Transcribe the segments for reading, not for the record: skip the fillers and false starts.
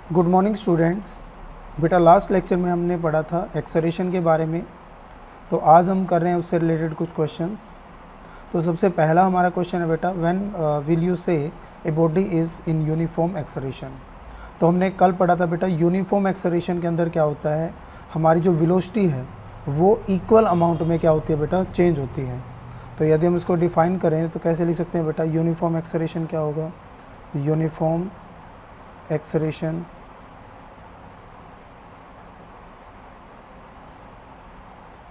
Good morning students. बेटा last lecture में हमने पढ़ा था एक्सेलरेशन के बारे में, तो आज हम कर रहे हैं उससे रिलेटेड कुछ क्वेश्चंस। तो सबसे पहला हमारा क्वेश्चन है बेटा, व्हेन विल यू से a body is in uniform acceleration. तो हमने कल पढ़ा था बेटा यूनिफॉर्म एक्सेलरेशन के अंदर क्या होता है, हमारी जो वेलोसिटी है वो इक्वल अमाउंट में क्या होती है बेटा, चेंज होती है। तो यदि हम इसको डिफाइन करें तो कैसे लिख सकते हैं बेटा, यूनिफॉर्म एक्सेलरेशन क्या होगा, यूनिफॉर्म एक्सेलरेशन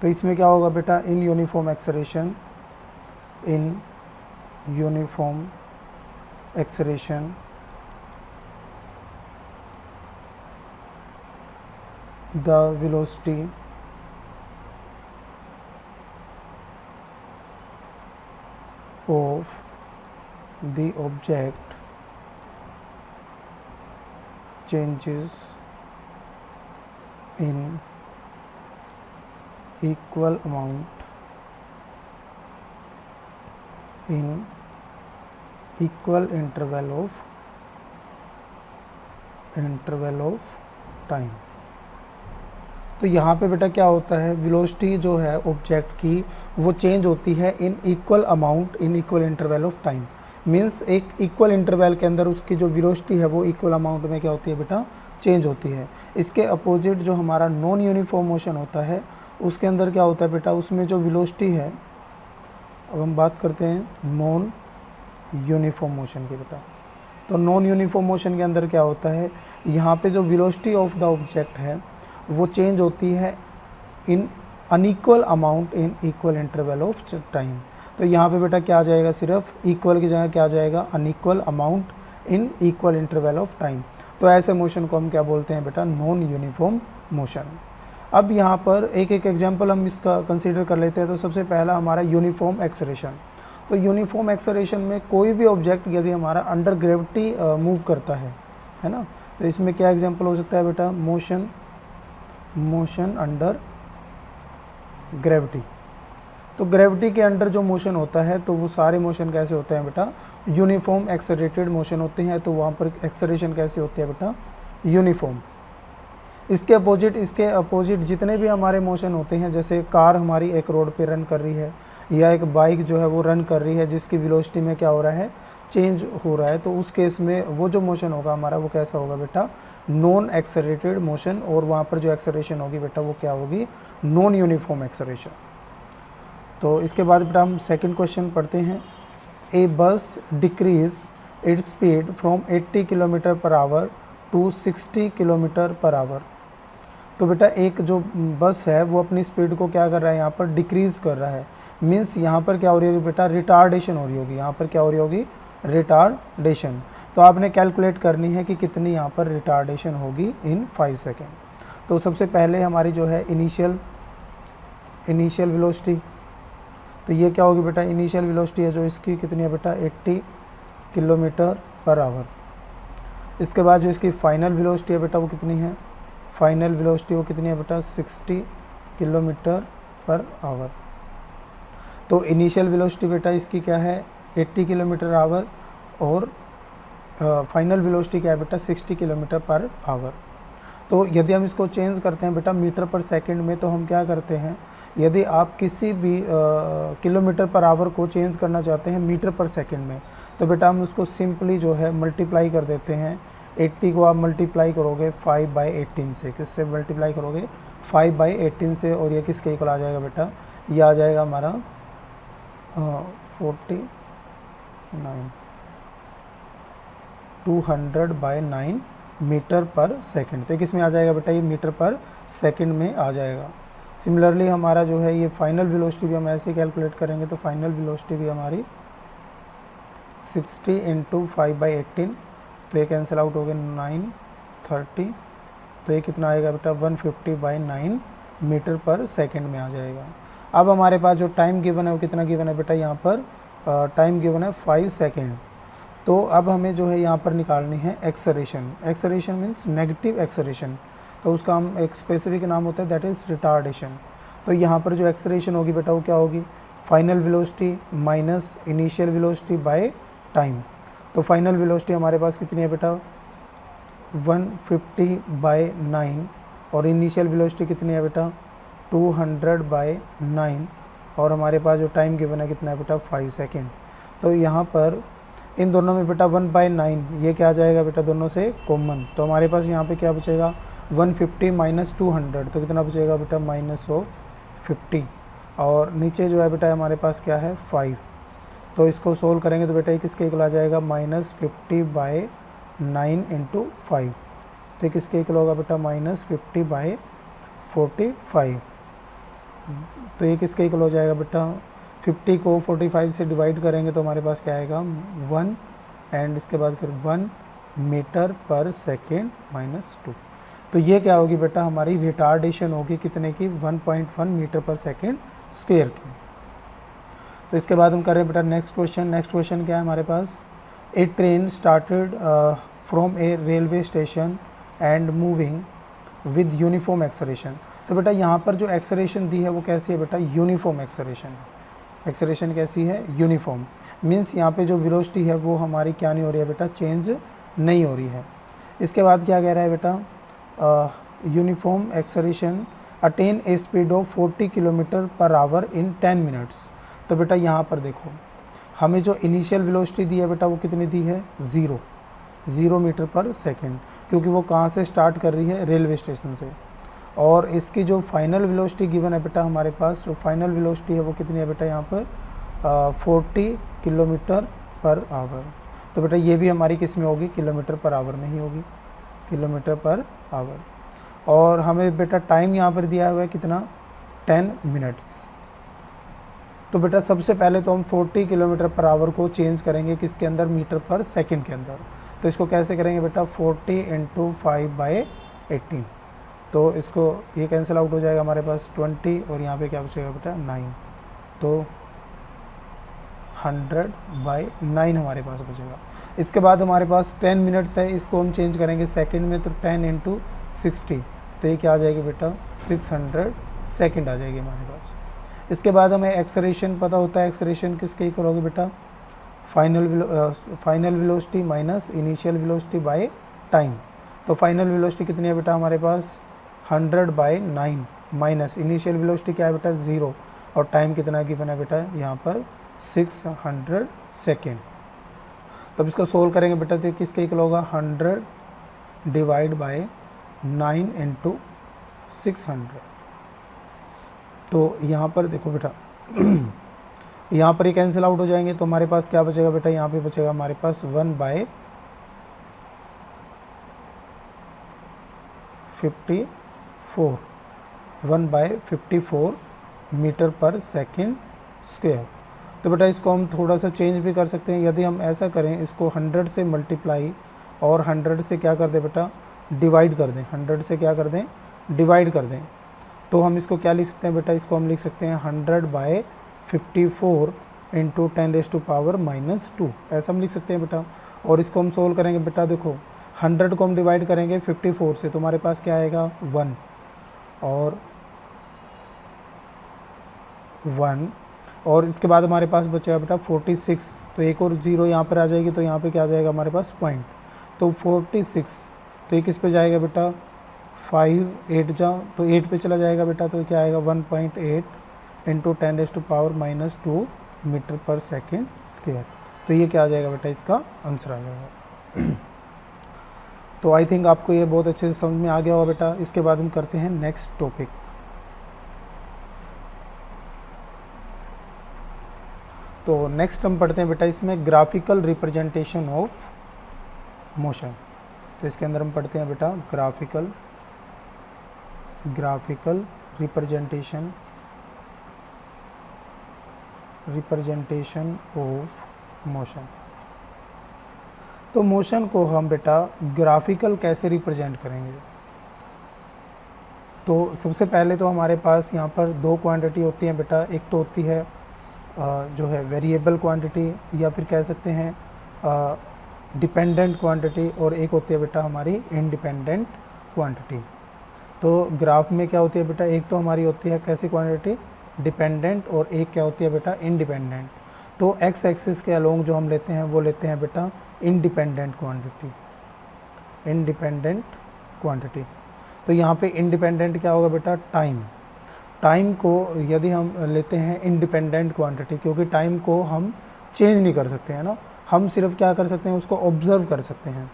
तो इसमें क्या होगा बेटा, in uniform acceleration the velocity of the object changes in equal amount in equal interval of time. तो यहाँ पे बेटा क्या होता है, वेलोसिटी जो है ऑब्जेक्ट की वो चेंज होती है in equal amount in equal interval of time. Means एक इक्वल इंटरवल के अंदर उसकी जो वेलोसिटी है वो इक्वल अमाउंट में क्या होती है बेटा, चेंज होती है। इसके अपोजिट जो हमारा नॉन यूनिफॉर्म मोशन होता है उसके अंदर क्या होता है बेटा, उसमें जो वेलोसिटी है, अब हम बात करते हैं नॉन यूनिफॉर्म मोशन की बेटा। तो नॉन यूनिफॉर्म मोशन के अंदर क्या होता है, यहाँ पे जो वेलोसिटी ऑफ द ऑब्जेक्ट है वो चेंज होती है इन unequal amount in equal interval of time. तो यहाँ पे बेटा क्या आ जाएगा, सिर्फ इक्वल की जगह क्या आ जाएगा, unequal amount in equal interval of time. तो ऐसे मोशन को हम क्या बोलते हैं बेटा, नॉन यूनिफॉर्म मोशन। अब यहाँ पर एक एक एग्जांपल हम इसका कंसीडर कर लेते हैं। तो सबसे पहला हमारा यूनिफॉर्म एक्सेलरेशन। तो यूनिफॉर्म एक्सेलरेशन में कोई भी ऑब्जेक्ट यदि हमारा अंडर ग्रेविटी मूव करता है ना, तो इसमें क्या एग्जांपल हो सकता है बेटा, मोशन अंडर ग्रेविटी। तो ग्रेविटी के अंडर जो मोशन होता है तो वो सारे मोशन कैसे होते हैं बेटा, यूनिफॉर्म एक्सेलरेटेड मोशन होते हैं। तो वहाँ पर एक्सेलरेशन कैसे होती है बेटा, यूनिफॉर्म। इसके अपोजिट जितने भी हमारे मोशन होते हैं, जैसे कार हमारी एक रोड पे रन कर रही है या एक बाइक जो है वो रन कर रही है जिसकी वेलोसिटी में क्या हो रहा है, चेंज हो रहा है, तो उस केस में वो जो मोशन होगा हमारा वो कैसा होगा बेटा, नॉन एक्सेलरेटेड मोशन। और वहाँ पर जो एक्सेलरेशन होगी बेटा वो क्या होगी, नॉन यूनिफॉर्म एक्सेलरेशन। तो इसके बाद बेटा हम सेकेंड क्वेश्चन पढ़ते हैं। A bus decrease its speed from 80 kilometre per hour to 60 kilometre per hour. तो बेटा एक जो बस है वो अपनी स्पीड को क्या कर रहा है, यहाँ पर डिक्रीज़ कर रहा है। मीन्स यहाँ पर क्या हो रही होगी बेटा, रिटार्डेशन हो रही होगी। यहाँ पर क्या हो रही होगी, रिटार्डेशन। तो आपने कैलकुलेट करनी है कि कितनी यहाँ पर रिटार्डेशन होगी इन 5 सेकेंड। तो सबसे पहले हमारी जो है इनिशियल वेलोसिटी, तो ये क्या होगी बेटा, इनिशियल वेलोसिटी है जो इसकी कितनी है बेटा, 80 किलोमीटर पर आवर। इसके बाद जो इसकी फाइनल वेलोसिटी है बेटा वो कितनी है, फाइनल वेलोसिटी वो कितनी है बेटा, 60 किलोमीटर पर आवर। तो इनिशियल वेलोसिटी बेटा इसकी क्या है, 80 किलोमीटर आवर, और फाइनल वेलोसिटी क्या है बेटा, 60 किलोमीटर पर आवर। तो यदि हम इसको चेंज करते हैं बेटा मीटर पर सेकंड में, तो हम क्या करते हैं, यदि आप किसी भी किलोमीटर पर आवर को चेंज करना चाहते हैं मीटर पर सेकंड में, तो बेटा हम उसको सिंपली जो है मल्टीप्लाई कर देते हैं। 80 को आप मल्टीप्लाई करोगे 5/18 से, किससे मल्टीप्लाई करोगे, 5/18 से, और ये किसके इक्वल आ जाएगा बेटा, ये आ जाएगा हमारा 200/9 मीटर पर सेकंड। तो किस में आ जाएगा बेटा, ये मीटर पर सेकंड में आ जाएगा। सिमिलरली हमारा जो है ये फाइनल वेलोसिटी भी हम ऐसे कैलकुलेट करेंगे, तो फाइनल वेलोसिटी भी हमारी 60 × 5/18, तो ये कैंसिल आउट हो गया 930, तो ये कितना आएगा बेटा, 150/9 मीटर पर सेकंड में आ जाएगा। अब हमारे पास जो टाइम गिवन है वो कितना गिवन है बेटा, यहाँ पर टाइम गिवन है 5 सेकेंड। तो अब हमें जो है यहाँ पर निकालनी है acceleration. Acceleration means negative acceleration, तो उसका हम एक स्पेसिफिक नाम होता है दैट इज़ रिटार्डेशन। तो यहाँ पर जो एक्सेलरेशन होगी बेटा वो क्या होगी, final velocity minus initial velocity by time. तो फाइनल वेलोसिटी हमारे पास कितनी है बेटा, 150/9 और इनिशियल वेलोसिटी कितनी है बेटा 200/9 और हमारे पास जो टाइम गिवन है कितना है बेटा 5 सेकेंड। तो यहाँ पर इन दोनों में बेटा 1/9 ये क्या आ जाएगा बेटा दोनों से कॉमन, तो हमारे पास यहाँ पे क्या बचेगा 150 माइनस 200 तो कितना बचेगा बेटा -50 और नीचे जो है बेटा हमारे पास क्या है 5। तो इसको सोल्व करेंगे तो बेटा ये किसके इक्वल आ जाएगा -50/9 × 5 तो ये किसके इक्वल होगा बेटा -50/45 तो ये किसके इक्वल हो जाएगा बेटा 50 को 45 से डिवाइड करेंगे तो हमारे पास क्या आएगा 1 एंड इसके बाद फिर 1 मीटर पर सेकेंड -2 तो ये क्या होगी बेटा हमारी रिटार्डेशन होगी कितने की 1.1 मीटर पर सेकेंड स्क्वायर की। तो इसके बाद हम कर रहे हैं बेटा नेक्स्ट क्वेश्चन क्या है हमारे पास a train started from a railway station and moving with uniform acceleration. तो बेटा यहाँ पर जो एक्सलेरेशन दी है वो कैसी है बेटा यूनिफॉर्म एक्सलेरेशन है। एक्सलेरेशन कैसी है यूनिफॉर्म मीन्स यहाँ पे जो वेलोसिटी है वो हमारी क्या नहीं हो रही है बेटा चेंज नहीं हो रही है। इसके बाद क्या कह रहा है बेटा uniform acceleration attain A speed of 40 km/h in 10 minutes. तो बेटा यहाँ पर देखो हमें जो इनिशियल वेलोसिटी दी है बेटा वो कितनी दी है 0 मीटर पर सेकेंड क्योंकि वो कहाँ से स्टार्ट कर रही है रेलवे स्टेशन से और इसकी जो फाइनल वेलोसिटी गिवन है बेटा हमारे पास जो फाइनल वेलोसिटी है वो कितनी है बेटा यहाँ पर 40 km/h। तो बेटा ये भी हमारी किस में होगी km/h में ही होगी km/h और हमें बेटा टाइम यहाँ पर दिया हुआ है कितना 10 मिनट्स। तो बेटा सबसे पहले तो हम 40 km/h को चेंज करेंगे किसके अंदर मीटर पर सेकंड के अंदर। तो इसको कैसे करेंगे बेटा 40 × 5/18 तो इसको ये कैंसिल आउट हो जाएगा हमारे पास 20 और यहाँ पे क्या बचेगा बेटा 9 तो 100/9 हमारे पास बचेगा। इसके बाद हमारे पास 10 मिनट्स है इसको हम चेंज करेंगे सेकंड में तो 10 × 60 तो ये क्या आ जाएगी बेटा 600 सेकंड आ जाएगी हमारे पास। इसके बाद हमें एक्सलेरेशन पता होता है एक्सलेरेशन किसके इक्वल होगी बेटा final velocity minus initial velocity by time. तो फाइनल वेलोसिटी कितनी है बेटा हमारे पास 100/9 माइनस इनिशियल वेलोसिटी क्या है बेटा 0 और टाइम कितना गिवन है बेटा यहाँ पर 600 सेकेंड। तो अब इसको सोल्व करेंगे बेटा तो किसके इक्वल होगा 100 डिवाइड बाय 9 × 600। तो यहाँ पर देखो बेटा यहाँ पर ये कैंसिल आउट हो जाएंगे तो हमारे पास क्या बचेगा बेटा यहाँ पे बचेगा हमारे पास 1/54 1/54 मीटर पर सेकेंड स्क्वायर। तो बेटा इसको हम थोड़ा सा चेंज भी कर सकते हैं यदि हम ऐसा करें इसको 100 से मल्टीप्लाई और 100 से क्या कर दें बेटा डिवाइड कर दें 100 से क्या कर दें डिवाइड कर दें तो हम इसको क्या लिख सकते हैं बेटा इसको हम लिख सकते हैं 100/54 × 10⁻⁻2 ऐसा हम लिख सकते हैं बेटा। और इसको हम सोल्व करेंगे बेटा देखो 100 को हम डिवाइड करेंगे 54 से तो हमारे पास क्या आएगा 1 और इसके बाद हमारे पास बचेगा बेटा 46 तो एक और 0 यहाँ पर आ जाएगी तो यहाँ पे क्या आ जाएगा हमारे पास पॉइंट तो 46 तो ये किस पे जाएगा बेटा 5 8 जा तो 8 पे चला जाएगा बेटा तो क्या आएगा 1.8 × 10⁻⁻2 मीटर पर सेकेंड स्क्वायर। तो ये क्या आ जाएगा बेटा इसका आंसर आ जाएगा। तो आई थिंक आपको ये बहुत अच्छे से समझ में आ गया होगा बेटा। इसके बाद हम करते हैं नेक्स्ट टॉपिक। तो नेक्स्ट हम पढ़ते हैं बेटा इसमें ग्राफिकल रिप्रेजेंटेशन ऑफ मोशन। तो इसके अंदर हम पढ़ते हैं बेटा ग्राफिकल रिप्रेजेंटेशन ऑफ मोशन। तो मोशन को हम बेटा ग्राफिकल कैसे रिप्रेजेंट करेंगे। तो सबसे पहले तो हमारे पास यहाँ पर दो क्वांटिटी होती हैं बेटा। एक तो होती है जो है वेरिएबल क्वांटिटी या फिर कह सकते हैं डिपेंडेंट क्वांटिटी और एक होती है बेटा हमारी इंडिपेंडेंट क्वांटिटी। तो ग्राफ में क्या होती है बेटा एक तो हमारी होती है कैसी क्वांटिटी डिपेंडेंट और एक क्या होती है बेटा इंडिपेंडेंट। तो एक्स एक्सिस के अलोंग जो हम लेते हैं वो लेते हैं बेटा इंडिपेंडेंट क्वांटिटी। Independent quantity. तो यहाँ पे इंडिपेंडेंट क्या होगा बेटा, टाइम। टाइम को यदि हम लेते हैं इंडिपेंडेंट क्वांटिटी, क्योंकि टाइम को हम चेंज नहीं कर सकते हैं ना, हम सिर्फ क्या कर सकते हैं, उसको ऑब्जर्व कर सकते हैं।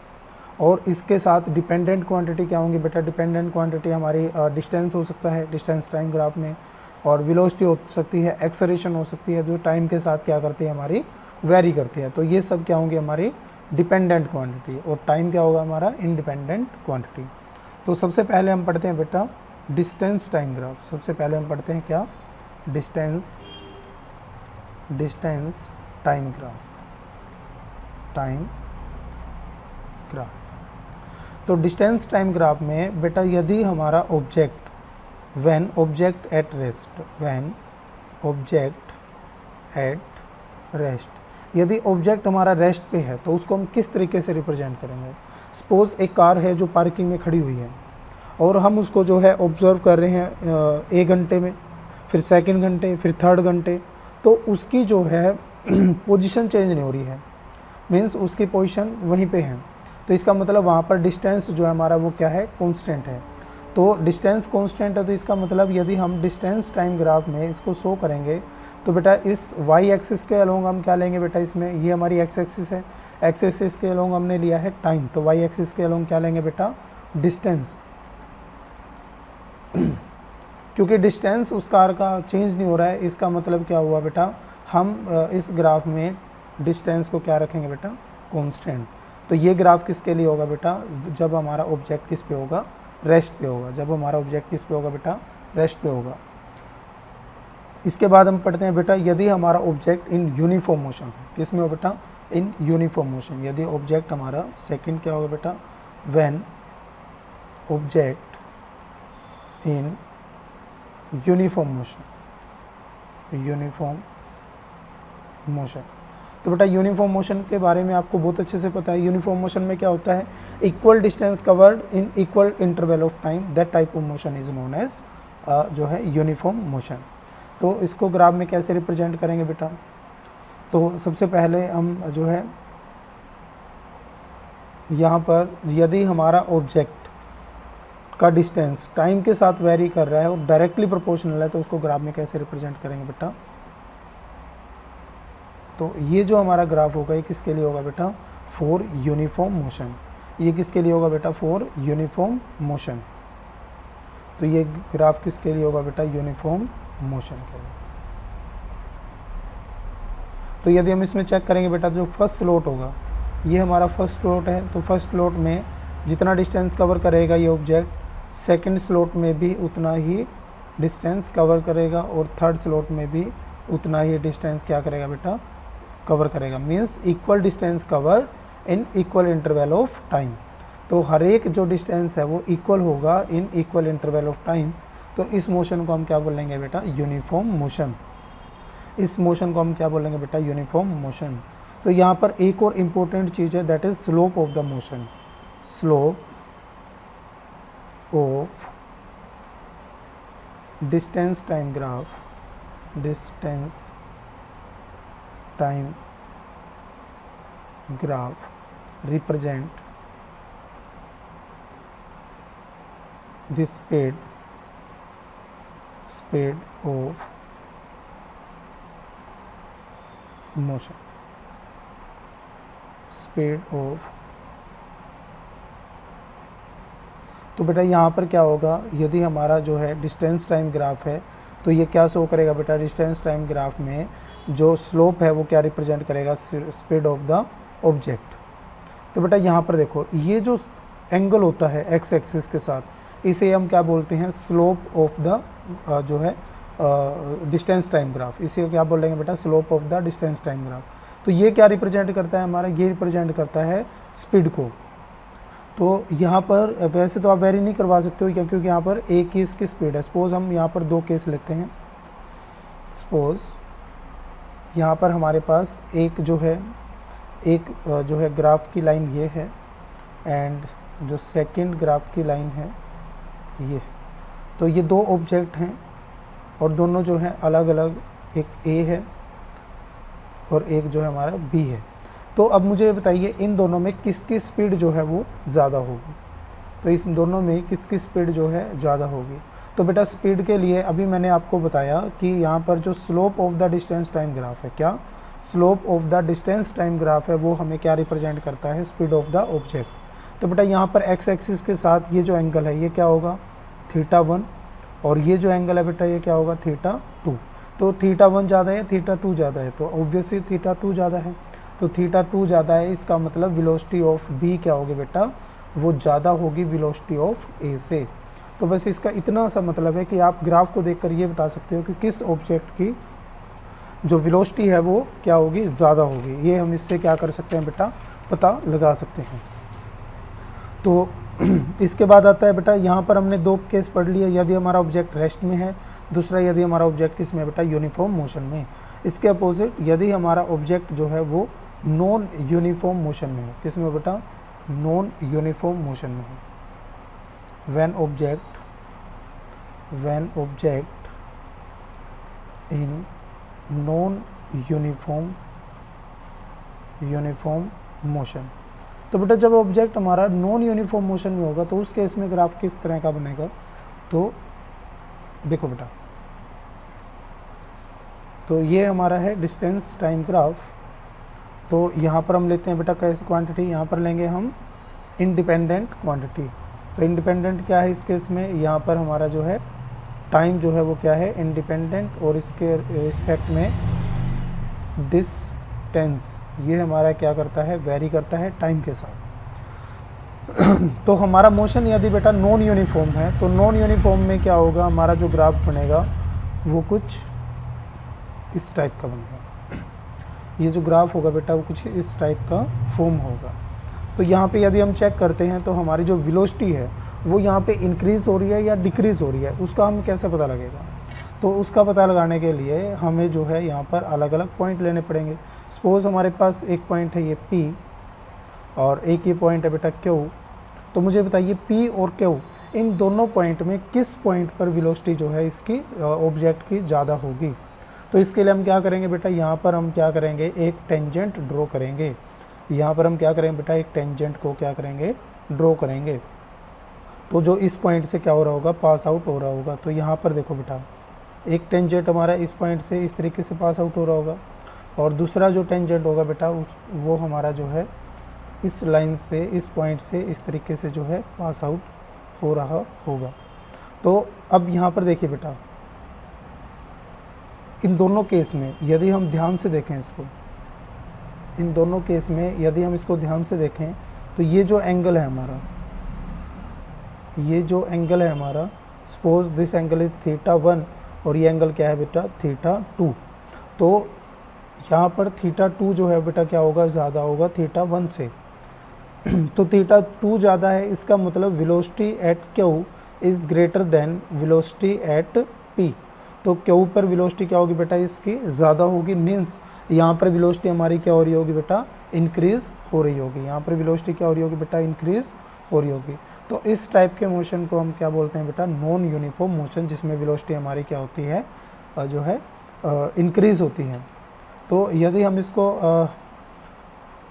और इसके साथ डिपेंडेंट क्वांटिटी क्या होंगी बेटा, डिपेंडेंट क्वांटिटी हमारी डिस्टेंस हो सकता है डिस्टेंस टाइम ग्राफ में, और वेलोसिटी हो सकती है, एक्सेलरेशन हो सकती है, जो टाइम के साथ क्या करती है, हमारी वेरी करती है। तो ये सब क्या होंगी, हमारी डिपेंडेंट क्वांटिटी, और टाइम क्या होगा हमारा, इंडिपेंडेंट क्वांटिटी। तो सबसे पहले हम पढ़ते हैं बेटा डिस्टेंस टाइम ग्राफ। सबसे पहले हम पढ़ते हैं क्या, डिस्टेंस टाइम ग्राफ। तो डिस्टेंस टाइम ग्राफ में बेटा यदि हमारा object, when object at rest, यदि ऑब्जेक्ट हमारा रेस्ट पे है तो उसको हम किस तरीके से रिप्रेजेंट करेंगे। सपोज एक कार है जो पार्किंग में खड़ी हुई है, और हम उसको जो है ऑब्जर्व कर रहे हैं 1 घंटे में, फिर सेकंड घंटे, फिर थर्ड घंटे, तो उसकी जो है पोजीशन चेंज नहीं हो रही है, मीन्स उसकी पोजीशन वहीं पे है। तो इसका मतलब वहाँ पर डिस्टेंस जो है हमारा वो क्या है, कांस्टेंट है। तो डिस्टेंस कांस्टेंट है, तो इसका मतलब यदि हम डिस्टेंस टाइम ग्राफ में इसको शो करेंगे तो बेटा इस वाई एक्सिस के अलोंग हम क्या लेंगे बेटा, इसमें ये हमारी एक्स एक्सिस है, एक्स एक्सिस के अलोंग हमने लिया है टाइम, तो वाई एक्सिस के अलोंग क्या लेंगे बेटा, डिस्टेंस। क्योंकि डिस्टेंस उस कार का चेंज नहीं हो रहा है, इसका मतलब क्या हुआ बेटा, हम इस ग्राफ में डिस्टेंस को क्या रखेंगे बेटा, कांस्टेंट। तो ये ग्राफ किसके लिए होगा बेटा, जब हमारा ऑब्जेक्ट किस पे होगा, रेस्ट पे होगा। जब हमारा ऑब्जेक्ट किस पे होगा बेटा, रेस्ट पे होगा। इसके बाद हम पढ़ते हैं बेटा यदि हमारा ऑब्जेक्ट इन यूनिफॉर्म मोशन, किस में हो बेटा, इन यूनिफॉर्म मोशन। यदि ऑब्जेक्ट हमारा, सेकंड क्या होगा बेटा, when object in uniform motion. तो बेटा यूनिफॉर्म मोशन के बारे में आपको बहुत अच्छे से पता है। यूनिफॉर्म मोशन में क्या होता है, equal distance covered in equal interval of time, that type of motion is known as जो है यूनिफॉर्म मोशन। तो इसको ग्राफ में कैसे रिप्रेजेंट करेंगे बेटा, तो सबसे पहले हम जो है यहाँ पर यदि हमारा ऑब्जेक्ट का डिस्टेंस टाइम के साथ वेरी कर रहा है और डायरेक्टली प्रोपोर्शनल है, तो उसको ग्राफ में कैसे रिप्रेजेंट करेंगे बेटा। तो ये जो हमारा ग्राफ होगा ये किसके लिए होगा बेटा, फॉर यूनिफॉर्म मोशन। ये किसके लिए होगा बेटा, फॉर यूनिफॉर्म मोशन। तो ये ग्राफ किसके लिए होगा बेटा, यूनिफॉर्म मोशन के लिए। तो यदि हम इसमें चेक करेंगे बेटा, जो फर्स्ट स्लॉट होगा ये हमारा फर्स्ट स्लॉट है, तो फर्स्ट स्लॉट में जितना डिस्टेंस कवर करेगा ये ऑब्जेक्ट, सेकंड स्लॉट में भी उतना ही डिस्टेंस कवर करेगा, और थर्ड स्लॉट में भी उतना ही डिस्टेंस क्या करेगा बेटा, कवर करेगा। Means equal distance cover in equal interval of time. तो हर एक जो डिस्टेंस है वो इक्वल होगा इन इक्वल इंटरवल ऑफ टाइम। तो इस मोशन को हम क्या बोलेंगे बेटा, यूनिफॉर्म मोशन। इस मोशन को हम क्या बोलेंगे बेटा, यूनिफॉर्म मोशन। तो यहाँ पर एक और इम्पोर्टेंट चीज़ है, that is slope of the motion. Slope of distance time graph, distance time graph represent the speed of motion, speed of। तो बेटा यहाँ पर क्या होगा, यदि हमारा जो है डिस्टेंस टाइम ग्राफ है तो ये क्या शो करेगा बेटा, डिस्टेंस टाइम ग्राफ में जो स्लोप है वो क्या रिप्रेजेंट करेगा, स्पीड ऑफ द ऑब्जेक्ट। तो बेटा यहाँ पर देखो ये जो एंगल होता है एक्स एक्सिस के साथ, इसे हम क्या बोलते हैं, स्लोप ऑफ द जो है डिस्टेंस टाइम ग्राफ। इसे क्या बोलेंगे बेटा, slope of the distance time graph. तो ये क्या रिप्रेजेंट करता है हमारा, ये रिप्रेजेंट करता है स्पीड को। तो यहाँ पर वैसे तो आप वेरी नहीं करवा सकते हो क्योंकि यहाँ पर एक ही इसकी स्पीड है। सपोज़ हम यहाँ पर दो केस लेते हैं। सपोज़ यहाँ पर हमारे पास एक जो है ग्राफ की लाइन ये है, एंड जो सेकंड ग्राफ की लाइन है ये है। तो ये दो ऑब्जेक्ट हैं और दोनों जो हैं अलग अलग, एक ए है और एक जो है हमारा बी है। तो अब मुझे बताइए इन दोनों में किसकी स्पीड जो है वो ज़्यादा होगी। तो इस दोनों में किसकी स्पीड जो है ज़्यादा होगी। तो बेटा स्पीड के लिए अभी मैंने आपको बताया कि यहाँ पर जो slope of the distance time graph है, क्या slope of the distance time graph है, वो हमें क्या रिप्रेजेंट करता है, स्पीड ऑफ द ऑब्जेक्ट। तो बेटा यहाँ पर एक्स एक्सिस के साथ ये जो एंगल है ये क्या होगा, θ1, और ये जो एंगल है बेटा ये क्या होगा, θ2। तो θ1 ज़्यादा है, θ2 ज़्यादा है, तो ऑब्वियसली θ2 ज़्यादा है। तो θ2 ज़्यादा है, इसका मतलब वेलोसिटी ऑफ बी क्या होगी बेटा, वो ज़्यादा होगी वेलोसिटी ऑफ ए से। तो बस इसका इतना सा मतलब है कि आप ग्राफ को देखकर ये बता सकते हो कि किस ऑब्जेक्ट की जो वेलोसिटी है वो क्या होगी, ज़्यादा होगी। ये हम इससे क्या कर सकते हैं बेटा, पता लगा सकते हैं। तो इसके बाद आता है बेटा, यहाँ पर हमने दो केस पढ़ लिए, यदि हमारा ऑब्जेक्ट रेस्ट में है, दूसरा यदि हमारा ऑब्जेक्ट किस में बेटा, यूनिफॉर्म मोशन में। इसके अपोजिट यदि हमारा ऑब्जेक्ट जो है वो नॉन यूनिफॉर्म मोशन में हो, किस में बेटा, नॉन यूनिफॉर्म मोशन में हो। When object in non uniform motion. तो बेटा जब ऑब्जेक्ट हमारा नॉन यूनिफॉर्म मोशन में होगा तो उस केस में ग्राफ किस तरह का बनेगा। तो देखो बेटा, तो ये हमारा है डिस्टेंस टाइम ग्राफ। तो यहाँ पर हम लेते हैं बेटा कैसी क्वांटिटी, यहाँ पर लेंगे हम इंडिपेंडेंट क्वांटिटी। तो इंडिपेंडेंट क्या है इस केस में, यहाँ पर हमारा जो है टाइम जो है वो क्या है, इंडिपेंडेंट, और इसके रिस्पेक्ट में डिस्टेंस ये हमारा क्या करता है, वेरी करता है टाइम के साथ। तो हमारा मोशन यदि बेटा नॉन यूनिफॉर्म है, तो नॉन यूनिफॉर्म में क्या होगा, हमारा जो ग्राफ बनेगा वो कुछ इस टाइप का बनेगा। ये जो ग्राफ होगा बेटा वो कुछ इस टाइप का फॉर्म होगा। तो यहाँ पे यदि हम चेक करते हैं तो हमारी जो वेलोसिटी है वो यहाँ पे इंक्रीज़ हो रही है या डिक्रीज़ हो रही है, उसका हम कैसे पता लगेगा। तो उसका पता लगाने के लिए हमें जो है यहाँ पर अलग अलग पॉइंट लेने पड़ेंगे। सपोज़ हमारे पास एक पॉइंट है ये P और एक ये पॉइंट है बेटा Q। तो मुझे बताइए P और Q इन दोनों पॉइंट में किस पॉइंट पर वेलोसिटी जो है इसकी ऑब्जेक्ट की ज़्यादा होगी। तो इसके लिए हम क्या करेंगे बेटा, यहाँ पर हम क्या करेंगे, एक टेंजेंट ड्रॉ करेंगे। यहाँ पर हम क्या करेंगे बेटा, एक टेंजेंट को क्या करेंगे, ड्रॉ करेंगे। तो जो इस पॉइंट से क्या हो रहा होगा, पास आउट हो रहा होगा। तो यहाँ पर देखो बेटा, एक टेंजेंट हमारा इस पॉइंट से इस तरीके से पास आउट हो रहा होगा, और दूसरा जो टेंजेंट होगा बेटा वो हमारा जो है इस लाइन से, इस पॉइंट से इस तरीके से जो है पास आउट हो रहा होगा। तो अब यहाँ पर देखिए बेटा, इन दोनों केस में यदि हम ध्यान से देखें इसको, इन दोनों केस में यदि हम इसको ध्यान से देखें तो ये जो एंगल है हमारा, ये जो एंगल है हमारा, सपोज दिस एंगल इज़ θ1 और ये एंगल क्या है बेटा, θ2। तो यहाँ पर θ2 जो है बेटा क्या होगा, ज़्यादा होगा θ1 से। तो θ2 ज़्यादा है, इसका मतलब velocity at Q is greater then velocity at P। तो Q पर वेलोसिटी क्या होगी बेटा, इसकी ज़्यादा होगी। मीन्स यहाँ पर वेलोसिटी हमारी क्या हो रही होगी बेटा, इंक्रीज़ हो रही होगी। यहाँ पर वेलोसिटी क्या हो रही होगी बेटा, इंक्रीज़ हो रही होगी। तो इस टाइप के मोशन को हम क्या बोलते हैं बेटा, नॉन यूनिफॉर्म मोशन, जिसमें वेलोसिटी हमारी क्या होती है, जो है इंक्रीज़ होती है। तो यदि हम इसको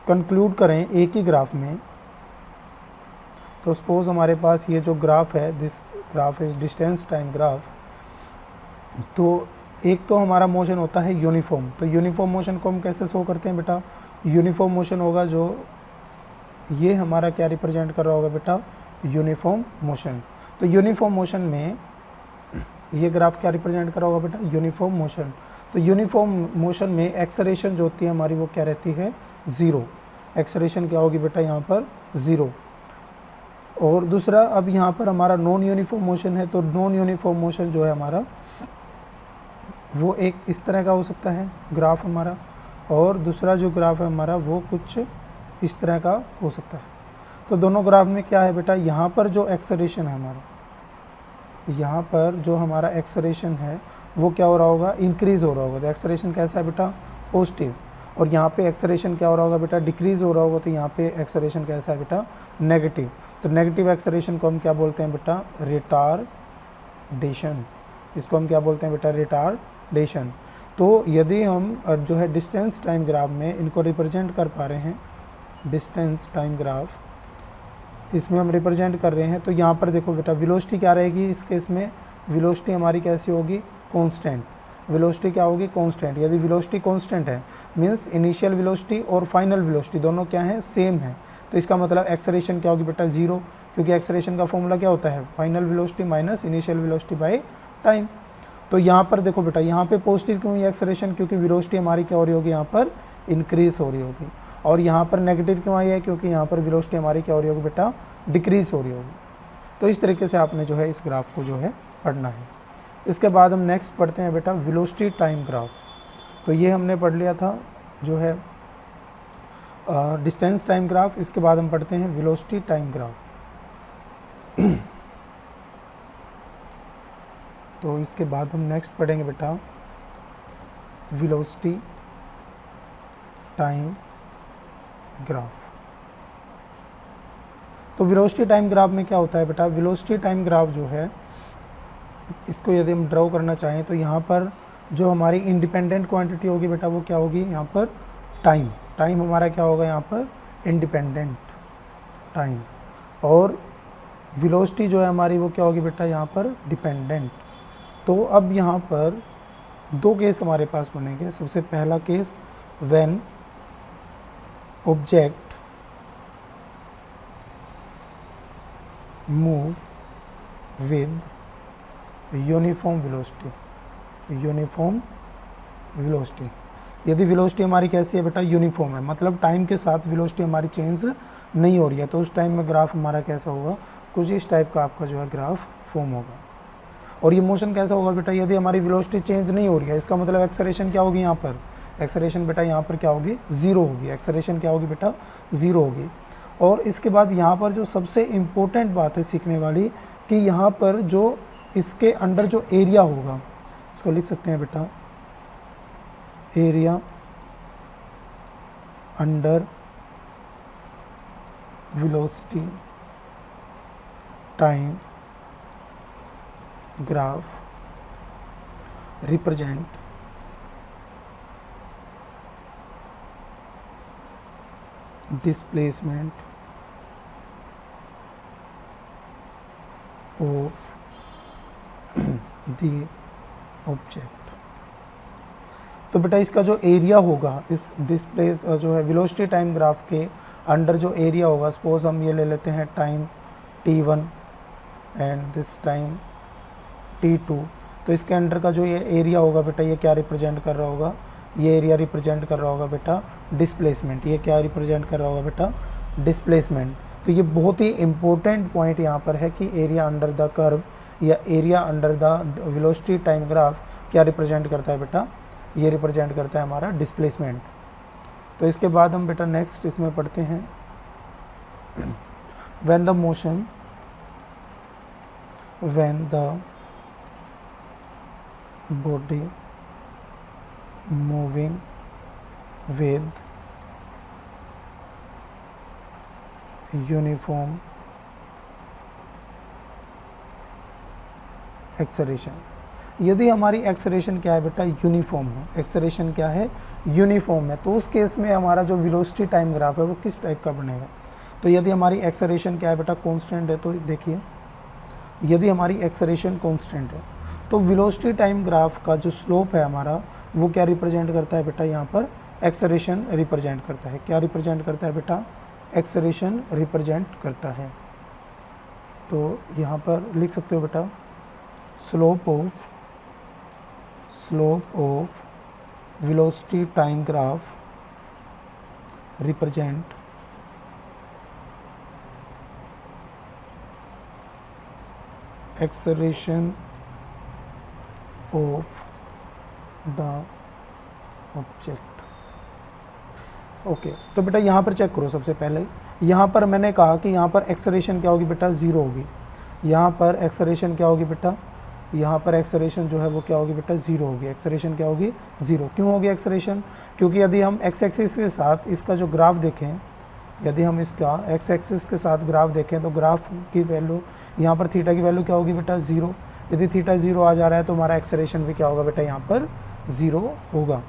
कंक्लूड करें एक ही ग्राफ में, तो सपोज़ हमारे पास ये जो ग्राफ है, this graph is distance time graph. तो एक तो हमारा मोशन होता है यूनिफॉर्म। तो यूनिफॉर्म मोशन को हम कैसे शो करते हैं बेटा, यूनिफॉर्म मोशन होगा जो ये हमारा क्या रिप्रेजेंट कर रहा होगा बेटा, यूनिफॉर्म मोशन। तो यूनिफॉर्म मोशन में ये ग्राफ क्या रिप्रेजेंट कर रहा होगा बेटा, यूनिफॉर्म मोशन। तो यूनिफॉर्म मोशन में एक्सेलरेशन जो होती है हमारी वो क्या रहती है, ज़ीरो। एक्सेलरेशन क्या होगी बेटा, यहाँ पर ज़ीरो। और दूसरा, अब यहाँ पर हमारा नॉन यूनिफॉर्म मोशन है, तो नॉन यूनिफॉर्म मोशन जो है हमारा वो एक इस तरह का हो सकता है ग्राफ हमारा, और दूसरा जो ग्राफ है हमारा वो कुछ इस तरह का हो सकता है। तो दोनों ग्राफ में क्या है बेटा, यहाँ पर जो एक्सेलरेशन है हमारा, यहाँ पर जो हमारा एक्सेलरेशन है वो क्या हो रहा होगा, इंक्रीज़ हो रहा होगा। तो एक्सेलरेशन कैसा है बेटा, पॉजिटिव। और यहाँ पे एक्सेलरेशन क्या हो रहा होगा बेटा, डिक्रीज़ हो रहा होगा। तो यहाँ पे एक्सेलरेशन कैसा है बेटा, नेगेटिव। तो नेगेटिव एक्सेलरेशन को हम क्या बोलते हैं बेटा, रिटारडेशन। इसको हम क्या बोलते हैं बेटा, रिटारडेशन। तो यदि हम जो है डिस्टेंस टाइम ग्राफ में इनको रिप्रेजेंट कर पा रहे हैं, डिस्टेंस टाइम ग्राफ इसमें हम रिप्रेजेंट कर रहे हैं, तो यहाँ पर देखो बेटा वेलोसिटी क्या रहेगी इस केस में, वेलोसिटी हमारी कैसी होगी, कांस्टेंट। वेलोसिटी क्या होगी, कांस्टेंट। यदि वेलोसिटी कांस्टेंट है मींस इनिशियल वेलोसिटी और फाइनल वेलोसिटी दोनों क्या है, सेम है, तो इसका मतलब एक्सेलरेशन क्या होगी बेटा, जीरो, क्योंकि एक्सेलरेशन का फॉर्मूला क्या होता है, final velocity minus initial velocity by time. तो यहाँ पर देखो बेटा यहाँ पे पॉजिटिव क्यों है एक्सेलरेशन, क्योंकि वेलोसिटी हमारी क्या हो रही होगी, यहाँ पर इंक्रीज हो रही होगी। और यहाँ पर नेगेटिव क्यों आई है, क्योंकि यहाँ पर वेलोसिटी हमारी क्या हो रही होगी बेटा, डिक्रीज हो रही होगी। तो इस तरीके से आपने जो है इस ग्राफ को जो है पढ़ना है। इसके बाद हम नेक्स्ट पढ़ते हैं बेटा वेलोसिटी टाइम ग्राफ। तो ये हमने पढ़ लिया था जो है डिस्टेंस टाइम ग्राफ। इसके बाद हम पढ़ते हैं वेलोसिटी टाइम ग्राफ। तो इसके बाद हम नेक्स्ट पढ़ेंगे बेटा वेलोसिटी टाइम ग्राफ। तो वेलोसिटी टाइम ग्राफ में क्या होता है बेटा, वेलोसिटी टाइम ग्राफ जो है इसको यदि हम ड्रॉ करना चाहें तो यहाँ पर जो हमारी इंडिपेंडेंट क्वांटिटी होगी बेटा वो क्या होगी, यहाँ पर टाइम। टाइम हमारा क्या होगा यहाँ पर, इंडिपेंडेंट टाइम। और वेलोसिटी जो है हमारी वो क्या होगी बेटा, यहाँ पर डिपेंडेंट। तो अब यहाँ पर दो केस हमारे पास बनेंगे। सबसे पहला case when object move with uniform velocity. Uniform velocity, यदि वेलोसिटी हमारी कैसी है बेटा, यूनिफॉर्म है, मतलब टाइम के साथ वेलोसिटी हमारी चेंज नहीं हो रही है, तो उस टाइम में ग्राफ हमारा कैसा होगा, कुछ इस टाइप का आपका जो है ग्राफ फॉर्म होगा। और ये मोशन कैसा होगा बेटा, यदि हमारी वेलोसिटी चेंज नहीं हो रही है, इसका मतलब एक्सेलरेशन क्या होगी, यहाँ पर एक्सेलरेशन बेटा यहाँ पर क्या होगी, ज़ीरो होगी। एक्सेलरेशन क्या होगी बेटा, ज़ीरो होगी। और इसके बाद यहाँ पर जो सबसे इम्पोर्टेंट बात है सीखने वाली, कि यहाँ पर जो इसके अंडर जो एरिया होगा, इसको लिख सकते हैं बेटा area under velocity time graph represent displacement of the object. तो बेटा इसका जो एरिया होगा इस डिस्प्ले जो है वेलोसिटी टाइम ग्राफ के अंडर जो एरिया होगा, सपोज हम ये ले लेते हैं time t1 and this time t2, तो इसके अंडर का जो ये एरिया होगा बेटा ये क्या रिप्रेजेंट कर रहा होगा, ये एरिया रिप्रेजेंट कर रहा होगा बेटा डिस्प्लेसमेंट। ये क्या रिप्रेजेंट कर रहा होगा बेटा, डिस्प्लेसमेंट। तो ये बहुत ही इंपॉर्टेंट पॉइंट यहाँ पर है कि एरिया अंडर द कर्व या area under the velocity time graph क्या रिप्रेजेंट करता है बेटा, ये रिप्रेजेंट करता है हमारा डिस्प्लेसमेंट। तो इसके बाद हम बेटा नेक्स्ट इसमें पढ़ते हैं when the motion, when the body moving with uniform acceleration. यदि हमारी एक्सेलरेशन क्या है बेटा, यूनिफॉर्म है, एक्सेलरेशन क्या है, यूनिफॉर्म है, तो उस केस में हमारा जो वेलोसिटी टाइम ग्राफ है वो किस टाइप का बनेगा। तो यदि हमारी एक्सेलरेशन क्या है बेटा, कांस्टेंट है, तो देखिए यदि हमारी एक्सेलरेशन कांस्टेंट है तो वेलोसिटी टाइम ग्राफ का जो स्लोप है हमारा वो क्या रिप्रेजेंट करता है बेटा, यहाँ पर एक्सेलरेशन रिप्रेजेंट करता है। क्या रिप्रेजेंट करता है बेटा, एक्सेलरेशन रिप्रेजेंट करता है। तो यहाँ पर लिख सकते हो बेटा slope of velocity time graph represent acceleration of the object. Okay, तो बेटा यहाँ पर चेक करो। सबसे पहले यहाँ पर मैंने कहा कि यहाँ पर एक्सेलरेशन क्या होगी बेटा, ज़ीरो होगी। यहाँ पर एक्सेलरेशन क्या होगी बेटा, यहाँ पर एक्सेलरेशन जो है वो क्या होगी बेटा, ज़ीरो होगी। एक्सेलरेशन क्या होगी, ज़ीरो। क्यों होगी एक्सेलरेशन, क्योंकि यदि हम एक्स एक्सिस के साथ इसका जो ग्राफ देखें, यदि हम इसका एक्स एक्सिस के साथ ग्राफ देखें तो ग्राफ की वैल्यू यहाँ पर थीटा की वैल्यू क्या होगी बेटा, ज़ीरो। यदि थीटा ज़ीरो आ जा रहा है तो हमारा एक्सेलरेशन भी क्या होगा बेटा, यहाँ पर ज़ीरो होगा।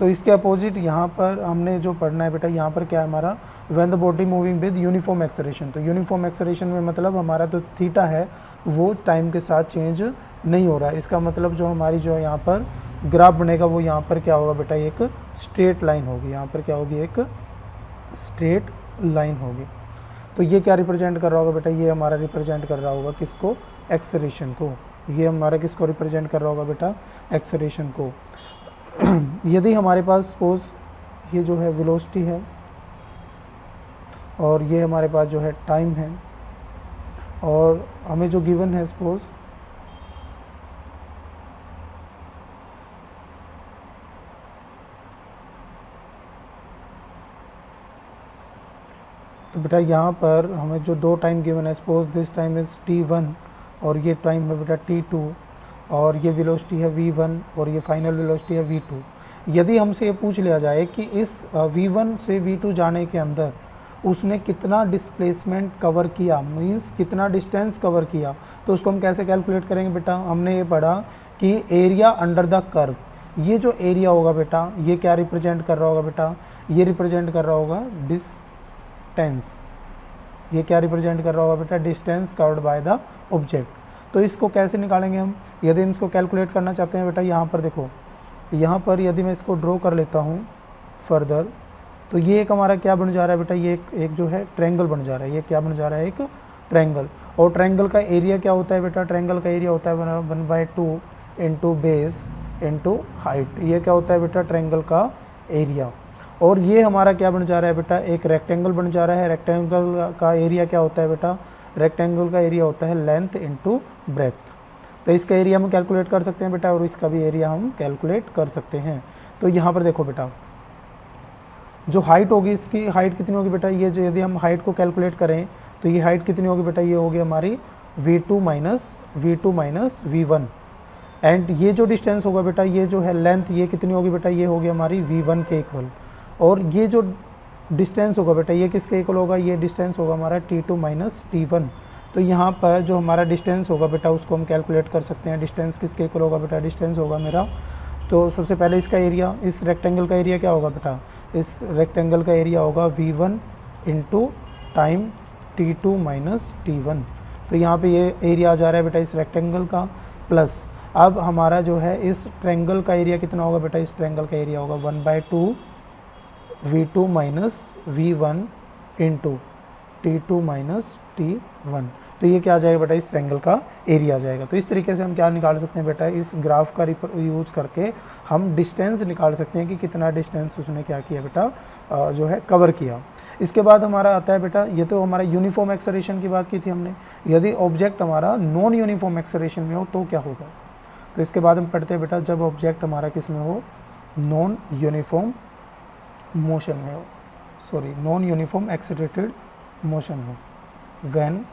तो इसके अपोजिट यहाँ पर हमने जो पढ़ना है बेटा, यहाँ पर क्या है हमारा, when the body moving with uniform acceleration. तो यूनिफॉर्म एक्सेलरेशन में मतलब हमारा तो थीटा है वो टाइम के साथ चेंज नहीं हो रहा है। इसका मतलब जो हमारी जो यहाँ पर ग्राफ बनेगा वो यहाँ पर क्या होगा बेटा, एक स्ट्रेट लाइन होगी। यहाँ पर क्या होगी, एक स्ट्रेट लाइन होगी। तो ये क्या रिप्रेजेंट कर रहा होगा बेटा, ये हमारा रिप्रेजेंट कर रहा होगा किसको, एक्सेलरेशन को। ये हमारा किसको रिप्रेजेंट कर रहा होगा बेटा, एक्सेलरेशन को। यदि हमारे पास सपोज ये जो है वेलोसिटी है और ये हमारे पास जो है टाइम है, और हमें जो गिवन है सपोज तो बेटा यहाँ पर हमें जो दो टाइम गिवन है, suppose this time is t1 और ये टाइम है बेटा t2, और ये वेलोसिटी है v1 और ये फाइनल वेलोसिटी है v2। यदि हमसे ये पूछ लिया जाए कि इस v1 से v2 जाने के अंदर उसने कितना डिस्प्लेसमेंट कवर किया, मींस कितना डिस्टेंस कवर किया, तो उसको हम कैसे कैलकुलेट करेंगे बेटा। हमने ये पढ़ा कि एरिया अंडर द कर्व, ये जो एरिया होगा बेटा ये क्या रिप्रेजेंट कर रहा होगा बेटा, ये रिप्रेजेंट कर रहा होगा डिस्टेंस। ये क्या रिप्रेजेंट कर रहा होगा बेटा, distance covered by the object. तो इसको कैसे निकालेंगे हम, यदि हम इसको कैलकुलेट करना चाहते हैं बेटा, यहाँ पर देखो, यहाँ पर यदि मैं इसको ड्रॉ कर लेता हूँ फर्दर, तो ये एक हमारा क्या बन जा रहा है बेटा, ये एक जो है ट्रायंगल बन जा रहा है। ये क्या बन जा रहा है, एक ट्रायंगल। और ट्रायंगल का एरिया क्या होता है बेटा, ट्रायंगल का एरिया होता है 1/2 इंटू बेस इंटू हाइट। ये क्या होता है बेटा, ट्रायंगल का एरिया। और ये हमारा क्या बन जा रहा है बेटा, एक रेक्टेंगल बन जा रहा है। रेक्टेंगल का एरिया क्या होता है बेटा, रेक्टेंगल का एरिया होता है लेंथ इंटू ब्रेथ। तो इसका एरिया हम कैलकुलेट कर सकते हैं बेटा, और इसका भी एरिया हम कैलकुलेट कर सकते हैं। तो यहाँ पर देखो बेटा, जो हाइट होगी, इसकी हाइट कितनी होगी बेटा, ये जो यदि हम हाइट को कैलकुलेट करें तो ये हाइट कितनी होगी बेटा, ये होगी हमारी v2 माइनस v1। एंड ये जो डिस्टेंस होगा बेटा, ये जो है लेंथ, ये कितनी होगी बेटा, ये होगी हमारी v1 के इक्वल। और ये जो डिस्टेंस होगा बेटा, ये किसके इक्वल होगा, ये डिस्टेंस होगा हमारा t2 माइनस t1। तो यहाँ पर जो हमारा डिस्टेंस होगा बेटा उसको हम कैलकुलेट कर सकते हैं। डिस्टेंस किसके इक्वल होगा बेटा, डिस्टेंस होगा मेरा, तो सबसे पहले इसका एरिया, इस रेक्टेंगल का एरिया क्या होगा बेटा, इस रेक्टेंगल का एरिया होगा v1 into time t2 minus t1। तो यहाँ पे ये एरिया आ जा रहा है बेटा इस रेक्टेंगल का, प्लस अब हमारा जो है इस ट्रायंगल का एरिया कितना होगा बेटा, इस ट्रायंगल का एरिया होगा 1/2 v2 minus v1 into t2 minus t1। तो ये क्या आ जाएगा बेटा, इस ट्रायंगल का एरिया आ जाएगा। तो इस तरीके से हम क्या निकाल सकते हैं बेटा, इस ग्राफ का यूज करके हम डिस्टेंस निकाल सकते हैं कि कितना डिस्टेंस उसने क्या किया बेटा, जो है कवर किया। इसके बाद हमारा आता है बेटा, ये तो हमारा यूनिफॉर्म एक्सेलरेशन की बात की थी हमने। यदि ऑब्जेक्ट हमारा नॉन यूनिफॉर्म एक्सेलरेशन में हो तो क्या होगा। तो इसके बाद हम पढ़ते हैं बेटा, जब ऑब्जेक्ट हमारा किस में हो, नॉन यूनिफॉर्म मोशन में हो, sorry non uniform accelerated motion हो, when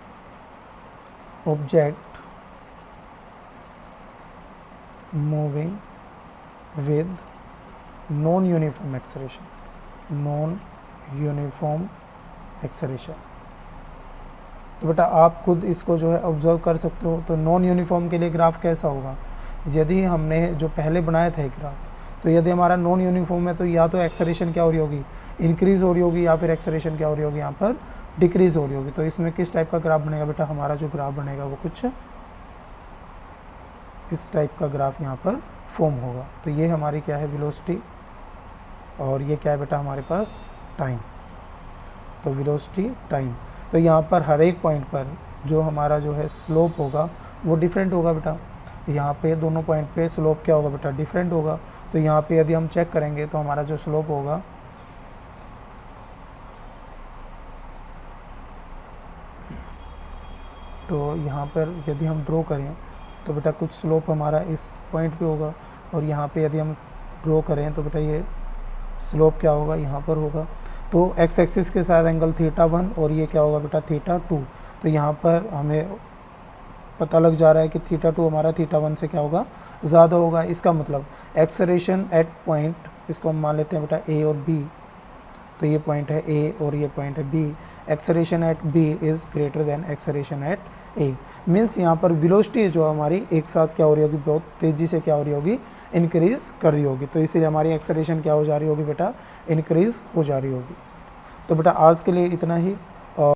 object moving with non-uniform acceleration, non-uniform acceleration। तो बेटा आप खुद इसको जो है ऑब्जर्व कर सकते हो। तो नॉन यूनिफॉर्म के लिए ग्राफ कैसा होगा, यदि हमने जो पहले बनाया था ग्राफ, तो यदि हमारा नॉन यूनिफॉर्म है तो या तो एक्सेलरेशन क्या हो रही होगी, इंक्रीज़ हो रही होगी, या फिर एक्सेलरेशन क्या हो रही होगी, यहाँ पर डिक्रीज़ हो रही होगी। तो इसमें किस टाइप का ग्राफ बनेगा बेटा, हमारा जो ग्राफ बनेगा वो कुछ इस टाइप का ग्राफ यहाँ पर फॉर्म होगा। तो ये हमारी क्या है, वेलोसिटी, और ये क्या है बेटा हमारे पास, टाइम। तो वेलोसिटी, टाइम। तो यहाँ पर हर एक पॉइंट पर जो हमारा जो है स्लोप होगा वो डिफरेंट होगा बेटा। यहाँ पे दोनों पॉइंट पे स्लोप क्या होगा बेटा, डिफरेंट होगा। तो यहाँ पे यदि हम चेक करेंगे तो हमारा जो स्लोप होगा, तो यहाँ पर यदि हम ड्रॉ करें तो बेटा कुछ स्लोप हमारा इस पॉइंट पे होगा, और यहाँ पे यदि हम ड्रॉ करें तो बेटा ये स्लोप क्या होगा, यहाँ पर होगा। तो एक्स एक्सिस के साथ एंगल θ1 और ये क्या होगा बेटा, θ2। तो यहाँ पर हमें पता लग जा रहा है कि θ2 हमारा θ1 से क्या होगा, ज़्यादा होगा। इसका मतलब एक्सेलरेशन एट पॉइंट, इसको हम मान लेते हैं बेटा ए और बी, तो ये पॉइंट है ए और ये पॉइंट है B, acceleration at B is greater than acceleration at A. Means यहाँ पर वेलोसिटी जो हमारी एक साथ क्या हो रही होगी, बहुत तेज़ी से क्या हो रही होगी, इंक्रीज़ कर रही होगी। तो इसीलिए हमारी एक्सेलरेशन क्या हो जा रही होगी बेटा, इंक्रीज़ हो जा रही होगी। तो बेटा आज के लिए इतना ही।